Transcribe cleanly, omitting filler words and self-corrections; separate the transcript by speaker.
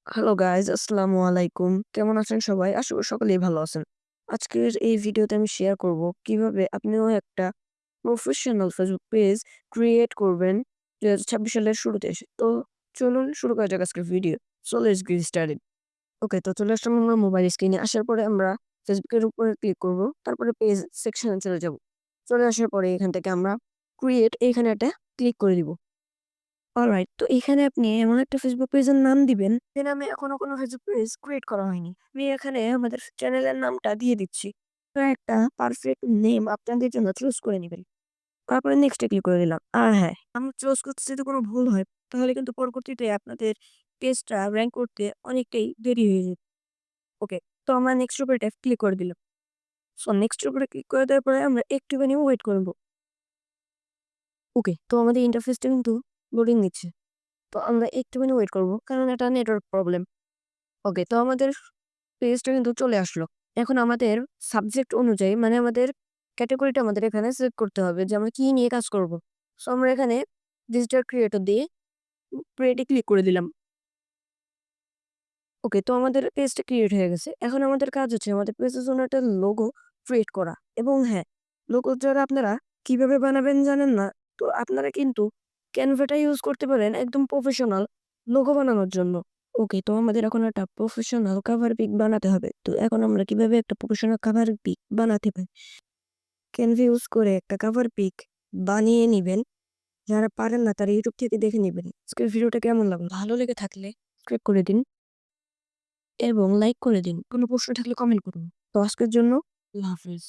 Speaker 1: Hello guys, আসসালামু আলাইকুম। কেমন আছেন সবাই? আশা করি সকলেই ভালো আছেন। আজকের এই ভিডিওতে আমি শেয়ার করব কিভাবে আপনিও একটা প্রফেশনাল ফেসবুক পেজ ক্রিয়েট করবেন ২০২৬ সালের শুরুতে এসে। তো চলুন শুরু করা যাক আজকের video. So let's get started. Okay, তো চলে আসলাম আমরা মোবাইল স্ক্রিনে। আসার পরে আমরা ফেসবুকের উপরে ক্লিক করব। তারপরে পেজ সেকশনে চলে যাব। চলে আসার পরে এখান থেকে আমরা ক্রিয়েট এইখানে একটা ক্লিক করে দিব। অলরাইট, তো এখানে আপনি এমন একটা ফেসবুক পেজের নাম দিবেন, যে নামে এখনো কোনো ফেসবুক পেজ ক্রিয়েট করা হয়নি। আমি এখানে আমাদের চ্যানেলের নামটা দিয়ে দিচ্ছি। তো একটা পারফেক্ট নেম আপনাদের জন্য চুজ করে নিবেন। তারপরে নেক্সট এ ক্লিক করে দিলাম। আর হ্যাঁ, আমি চুজ করতে যদি কোনো ভুল হয়, তাহলে কিন্তু পরবর্তীতে আপনাদের পেজটা র‍্যাংক করতে অনেকটাই দেরি হয়ে যাবে। ওকে, তো আমরা নেক্সট এর উপরে ক্লিক করে দিলাম। সো নেক্সট এর উপরে ক্লিক করে দেওয়ার পরে আমরা একটুখানি ওয়েট করব। ওকে, তো আমাদের ইন্টারফেসটা কিন্তু লোডিং নিচ্ছে। তো আমরা একটুখানি ওয়েট করব, কারণ এটা নেটওয়ার্ক প্রবলেম। ওকে, তো আমাদের পেজটা কিন্তু চলে আসলো। এখন আমাদের সাবজেক্ট অনুযায়ী মানে আমাদের ক্যাটেগরিটা আমাদের এখানে সিলেক্ট করতে হবে যে আমরা কি নিয়ে কাজ করব। সো আমরা এখানে ডিজিটাল ক্রিয়েটর দিয়ে ক্রিয়েটে ক্লিক করে দিলাম। ওকে, তো আমাদের পেজটা ক্রিয়েট হয়ে গেছে। এখন আমাদের কাজ হচ্ছে আমাদের পেজের জন্য একটা লোগো ক্রিয়েট করা। এবং হ্যাঁ, লোগো যারা আপনারা কিভাবে বানাবেন জানেন না, তো আপনারা কিন্তু ক্যানভাটা ইউজ করতে পারেন একদম প্রফেশনাল লোগো বানানোর জন্য। ওকে, তো আমাদের এখন একটা প্রফেশনাল কভার পিক বানাতে হবে। তো এখন আমরা কিভাবে একটা প্রফেশনাল কভার পিক বানাতে পারি? ক্যানভা ইউজ করে একটা কভার পিক বানিয়ে নিবেন। যারা পারেন না তারা ইউটিউব থেকে দেখে নিবেন। আজকের ভিডিওটা কেমন লাগলো? ভালো লেগে থাকলে সাবস্ক্রাইব করে দিন এবং লাইক করে দিন। কোনো প্রশ্ন থাকলে কমেন্ট করুন। তো আজকের জন্য আল্লাহ হাফেজ।